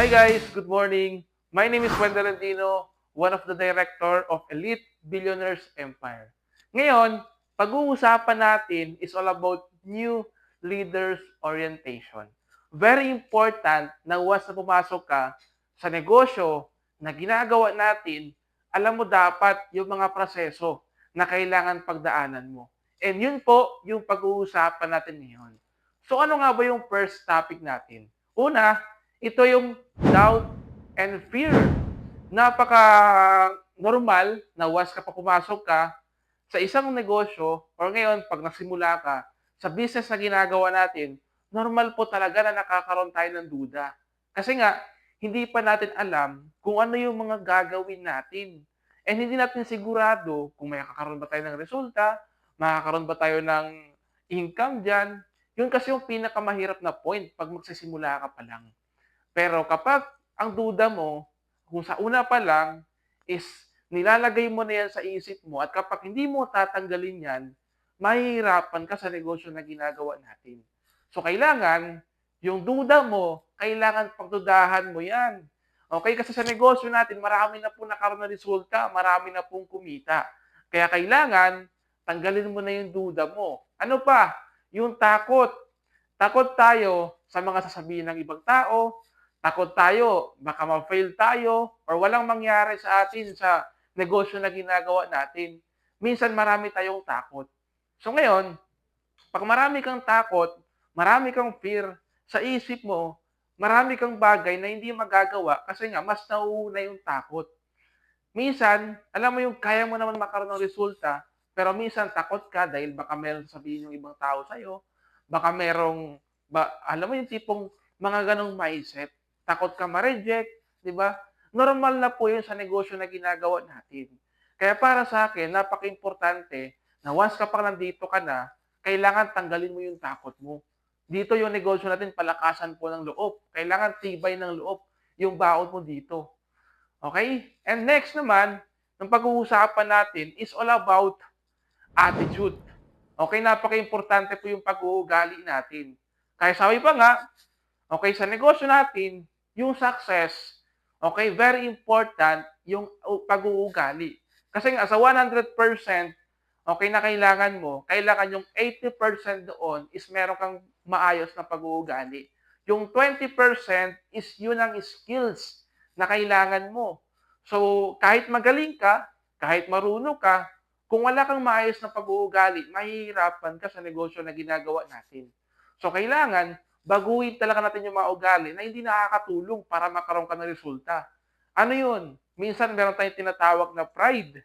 Hi guys, good morning. My name is Wendell Andino, one of the director of Elite Billionaires Empire. Ngayon, pag-uusapan natin is all about new leaders orientation. Very important na once na pumasok ka sa negosyo na ginagawa natin, alam mo dapat yung mga proseso na kailangan pagdaanan mo. And yun po yung pag-uusapan natin ngayon. So ano nga ba yung first topic natin? Una, ito yung doubt and fear. Napaka-normal na once ka pa pumasok ka sa isang negosyo or ngayon pag nagsimula ka sa business na ginagawa natin, normal po talaga na nakakaroon tayo ng duda. Kasi nga, hindi pa natin alam kung ano yung mga gagawin natin. And hindi natin sigurado kung may kakaroon ba tayo ng resulta, makakaroon ba tayo ng income dyan. Yun kasi yung pinakamahirap na point pag magsisimula ka pa lang. Pero kapag ang duda mo, kung sa una pa lang, is nilalagay mo na yan sa isip mo at kapag hindi mo tatanggalin yan, mahihirapan ka sa negosyo na ginagawa natin. So kailangan, yung duda mo, kailangan pagdudahan mo yan. Okay? Kasi sa negosyo natin, marami na po nakaroon na resulta, marami na pong kumita. Kaya kailangan, tanggalin mo na yung duda mo. Ano pa? Yung takot. Takot tayo sa mga sasabihin ng ibang tao, takot tayo, baka ma-fail tayo, or walang mangyari sa atin sa negosyo na ginagawa natin. Minsan marami tayong takot. So ngayon, pag marami kang takot, marami kang fear sa isip mo, marami kang bagay na hindi magagawa kasi nga mas nauuna yung takot. Minsan, alam mo yung kaya mo naman makaroon ng resulta, pero minsan takot ka dahil baka meron sabihin yung ibang tao sa'yo, baka merong, alam mo yung tipong mga ganong mindset, takot ka ma-reject, di ba? Normal na po yun sa negosyo na ginagawa natin. Kaya para sa akin, napaka-importante na once kapag nandito ka na, kailangan tanggalin mo yung takot mo. Dito yung negosyo natin, palakasan po ng loob. Kailangan tibay ng loob yung baon mo dito. Okay? And next naman, ng pag-uusapan natin is all about attitude. Okay, napaka-importante po yung pag-uugali natin. Kaya sabi pa nga, okay, sa negosyo natin, yung success, okay, very important yung pag-uugali. Kasi nga, sa 100%, okay, na kailangan yung 80% doon is meron kang maayos na pag-uugali. Yung 20% is yun ang skills na kailangan mo. So, kahit magaling ka, kahit marunong ka, kung wala kang maayos na pag-uugali, mahihirapan ka sa negosyo na ginagawa natin. So, kailangan, baguhin talaga natin yung mga ugali na hindi nakakatulong para makaroon ka ng resulta. Ano yun? Minsan meron tayong tinatawag na pride.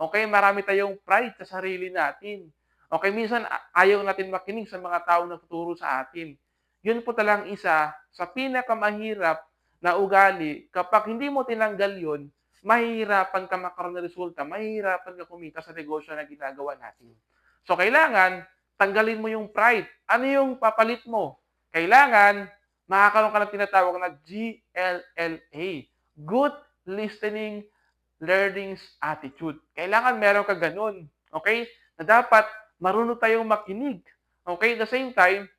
Okay, marami tayong pride sa sarili natin. Okay, minsan ayaw natin makinig sa mga tao na tuturo sa atin. Yun po talang isa sa pinakamahirap na ugali. Kapag hindi mo tinanggal yun, mahihirapan ka makaroon ng resulta, mahihirapan ka kumita sa negosyo na ginagawa natin. So, kailangan, tanggalin mo yung pride. Ano yung papalit mo? Kailangan, makakaroon ka ng tinatawag na GLLA. Good Listening Learning Attitude. Kailangan meron ka ganun. Okay? Na dapat, marunong tayong makinig. Okay? At the same time,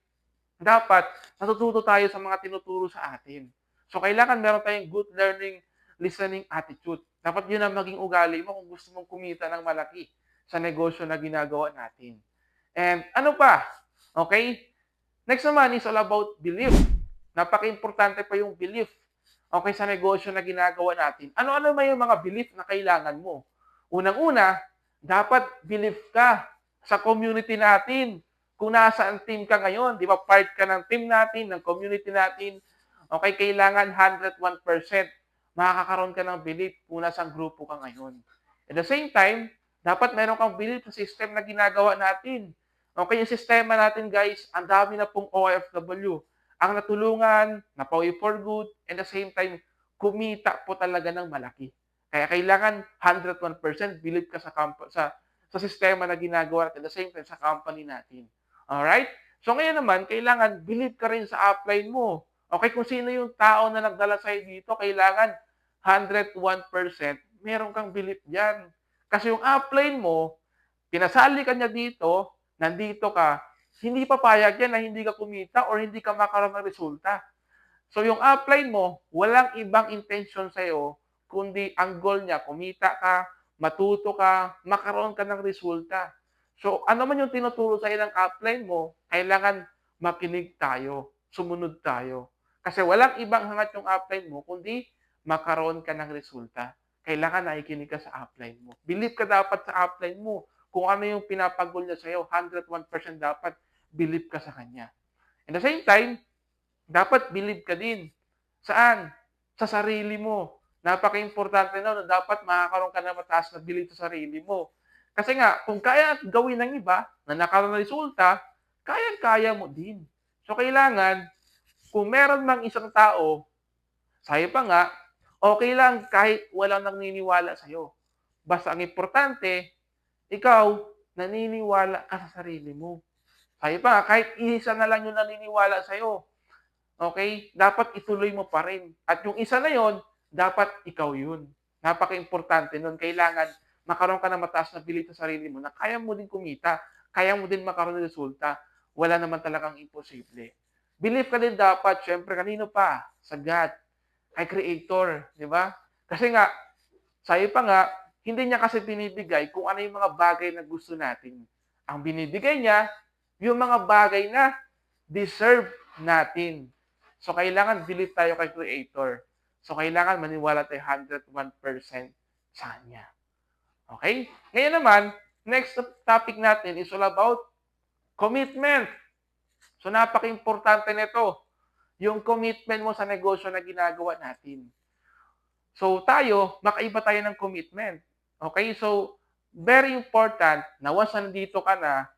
dapat natututo tayo sa mga tinuturo sa atin. So, kailangan meron tayong good listening attitude. Dapat yun ang maging ugali mo kung gusto mong kumita ng malaki sa negosyo na ginagawa natin. And ano pa? Okay? Next naman is all about belief. Napaka-importante pa yung belief. Okay, sa negosyo na ginagawa natin. Ano-ano ba yung mga belief na kailangan mo? Unang-una, dapat believe ka sa community natin. Kung nasaan team ka ngayon, di ba part ka ng team natin, ng community natin, okay, kailangan 101% makakaroon ka ng belief kung nasang grupo ka ngayon. At the same time, dapat meron kang belief sa system na ginagawa natin. Okay, yung sistema natin guys, ang dami na pong OFW. Ang natulungan, napawi for good, and the same time, kumita po talaga ng malaki. Kaya kailangan 101% believe ka sa sistema na ginagawa at the same time sa company natin. Alright? So ngayon naman, kailangan believe ka rin sa upline mo. Okay, kung sino yung tao na nagdala sa'yo dito, kailangan 101% meron kang belief dyan. Kasi yung upline mo, pinasali ka niya dito, nandito ka, hindi papayag yan na hindi ka kumita or hindi ka makaroon ng resulta. So yung upline mo, walang ibang intention sa'yo, kundi ang goal niya, kumita ka, matuto ka, makaroon ka ng resulta. So ano man yung tinuturo sa'yo ng upline mo, kailangan makinig tayo, sumunod tayo. Kasi walang ibang hangat yung upline mo, kundi makaroon ka ng resulta. Kailangan nakikinig ka sa upline mo. Believe ka dapat sa upline mo. Kung ano yung pinapagol niya sa'yo, 101% dapat believe ka sa kanya. At the same time, dapat believe ka din. Saan? Sa sarili mo. Napaka-importante na dapat makakaroon ka ng mataas na belief sa sarili mo. Kasi nga, kung kaya gawin ng iba na nakaroon ng resulta, kayang-kaya mo din. So, kailangan, kung meron mang isang tao, sa'yo pa nga, okay lang kahit walang naniniwala sa'yo. Basta ang importante, ikaw, naniniwala ka sa sarili mo. Sa'yo pa nga, kahit isa na lang yung naniniwala sa'yo, okay? Dapat ituloy mo pa rin. At yung isa na yon, dapat ikaw yun. Napaka-importante nun. Kailangan makaroon ka ng mataas na belief sa sarili mo na kaya mo din kumita, kaya mo din makaroon ng resulta. Wala naman talagang imposible. Believe ka din dapat, syempre, kanino pa? Sa God, kay Creator, di ba? Kasi nga, sa'yo pa nga, hindi niya kasi binibigay kung ano yung mga bagay na gusto natin. Ang binibigay niya, yung mga bagay na deserve natin. So, kailangan believe tayo kay Creator. So, kailangan maniwala tayo 101% sa Kanya. Okay? Ngayon naman, next topic natin is all about commitment. So, napaka-importante nito. Yung commitment mo sa negosyo na ginagawa natin. So, tayo, makaiba tayo ng commitment. Okay? So, very important na once nandito ka na,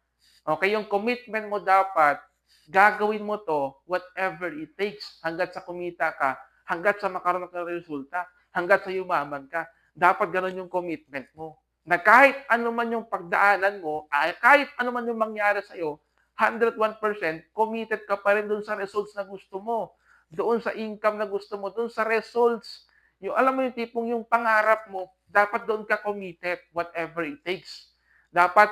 okay, yung commitment mo dapat, gagawin mo to whatever it takes hanggat sa kumita ka, hanggat sa makaroon ka ng resulta, hanggat sa yumaman ka. Dapat ganun yung commitment mo. Na kahit ano man yung pagdaanan mo, kahit ano man yung mangyari sa'yo, 101% committed ka pa rin doon sa results na gusto mo, doon sa income na gusto mo, doon sa results. Yung, alam mo yung tipong yung pangarap mo, dapat doon ka committed, whatever it takes. Dapat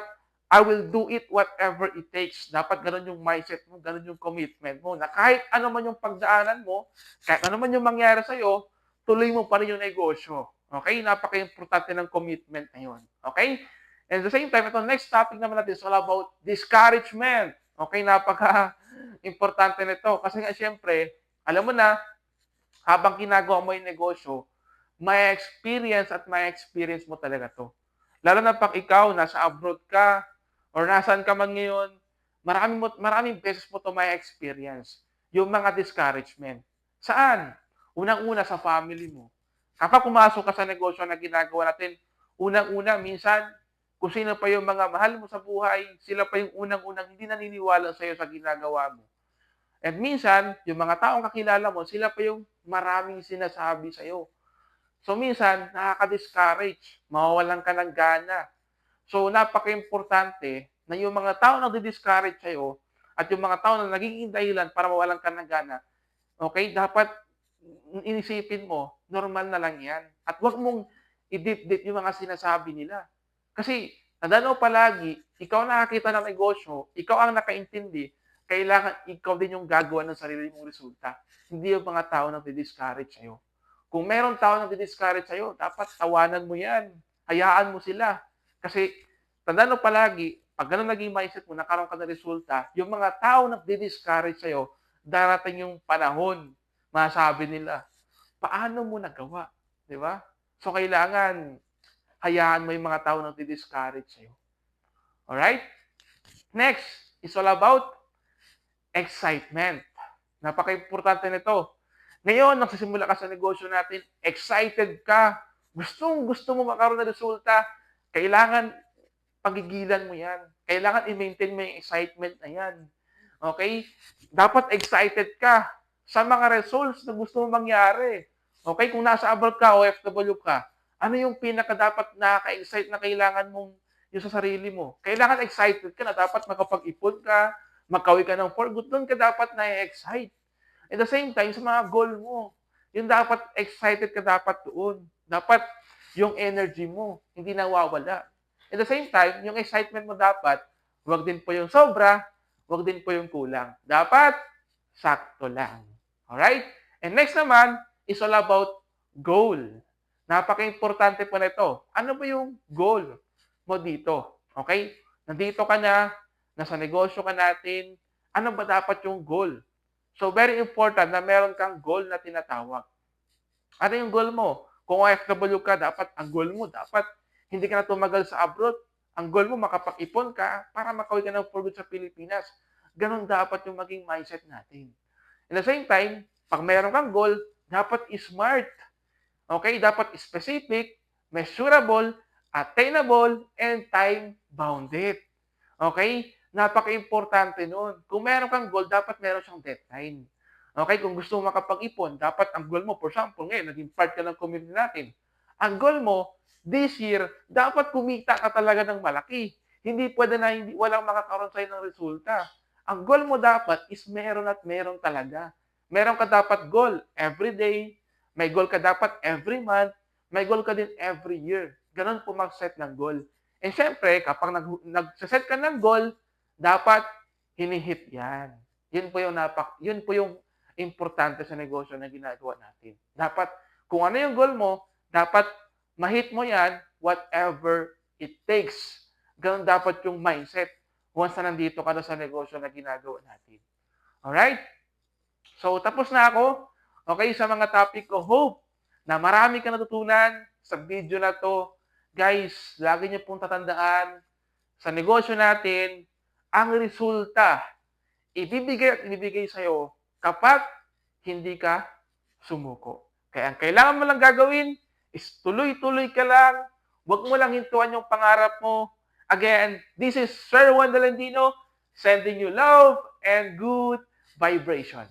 I will do it whatever it takes. Dapat ganun yung mindset mo, ganun yung commitment mo. Na kahit ano man yung pagdaanan mo, kahit ano man yung mangyari sa'yo, tuloy mo pa rin yung negosyo. Okay? Napaka-importante ng commitment na yun. Okay? And at the same time, ito next topic naman natin is all about discouragement. Okay? Napaka-importante nito. Kasi nga, syempre, alam mo na, habang ginagawa mo yung negosyo, may experience mo talaga to. Lalo na pag ikaw, nasa abroad ka, or nasaan ka man ngayon, maraming beses mo to may experience. Yung mga discouragement. Saan? Unang-una sa family mo. Kapag pumasok ka sa negosyo na ginagawa natin, unang-una, minsan, kung sino pa yung mga mahal mo sa buhay, sila pa yung unang-unang hindi naniniwala sa'yo sa ginagawa mo. At minsan, yung mga taong kakilala mo, sila pa yung maraming sinasabi sa'yo. So minsan, nakaka-discourage, mawawalan ka ng gana. So napaka-importante na yung mga tao na di-discourage sa'yo at yung mga tao na nagiging dahilan para mawalan ka ng gana, okay, dapat inisipin mo, normal na lang yan. At huwag mong i-dip-dip yung mga sinasabi nila. Kasi, tandaan mo palagi, ikaw nakakita ng negosyo, ikaw ang nakaintindi, kailangan ikaw din yung gagawa ng sarili mong resulta. Hindi yung mga tao na di-discourage sa'yo. Kung meron tao na di-discourage sa'yo, dapat tawanan mo yan. Hayaan mo sila. Kasi, tandaan mo palagi, pag ganun naging mindset mo, nakaroon ka ng resulta, yung mga tao na di-discourage sa'yo, darating yung panahon, masabi nila, paano mo nagawa? Di ba? So, kailangan, hayaan mo yung mga tao na di-discourage sa'yo. Alright? Next, is all about excitement. Napaka-importante nito. Ngayon, nagsisimula ka sa negosyo natin, excited ka, gusto mo makaroon ng resulta, kailangan pagigilan mo yan. Kailangan i-maintain mo yung excitement na yan. Okay? Dapat excited ka sa mga results na gusto mo mangyari. Okay? Kung nasa abroad ka, OFW ka, ano yung pinaka dapat nakaka-excite na kailangan mong yung sa sarili mo? Kailangan excited ka na dapat makapag-ipon ka, magkawi ka ng for good, doon ka dapat na-excite. At the same time, sa mga goal mo, yung dapat excited ka dapat doon. Dapat yung energy mo, hindi nawawala. At the same time, yung excitement mo dapat, wag din po yung sobra, wag din po yung kulang. Dapat, sakto lang. Alright? And next naman is all about goal. Napaka-importante po nito. Ano ba yung goal mo dito? Okay? Nandito ka na, nasa negosyo ka natin, ano ba dapat yung goal? So, very important na meron kang goal na tinatawag. Ano yung goal mo? Kung OFW ka, dapat ang goal mo, dapat hindi ka na tumagal sa abroad. Ang goal mo, makapag-ipon ka para makauwi ka ng for good sa Pilipinas. Ganon dapat yung maging mindset natin. At the same time, pag meron kang goal, dapat smart. Okay? Dapat specific, measurable, attainable, and time-bounded. Okay? Napaka-importante nun. Kung meron kang goal, dapat meron siyang deadline. Okay? Kung gusto mo makapag-ipon, dapat ang goal mo, for example, ngayon, naging part ka ng community natin. Ang goal mo, this year, dapat kumita ka talaga ng malaki. Hindi pwede na walang makakaroon sa'yo ng resulta. Ang goal mo dapat is meron at meron talaga. Meron ka dapat goal every day, may goal ka dapat every month, may goal ka din every year. Ganon po mag-set ng goal. And syempre, kapag nag-set ka ng goal, dapat hinihit yan. Yun po yung importante sa negosyo na ginagawa natin. Dapat, kung ano yung goal mo, dapat mahit mo yan whatever it takes. Ganon dapat yung mindset once na nandito ka na sa negosyo na ginagawa natin. Alright? So, tapos na ako. Okay, sa mga topic ko. Hope na marami ka natutunan sa video na to. Guys, lagi niyo pong tatandaan, sa negosyo natin, ang resulta, ibibigay at ibibigay sa'yo kapag hindi ka sumuko. Kaya ang kailangan mo lang gagawin is tuloy-tuloy ka lang. Huwag mo lang hintuan yung pangarap mo. Again, this is Sir Juan Dalandino sending you love and good vibration.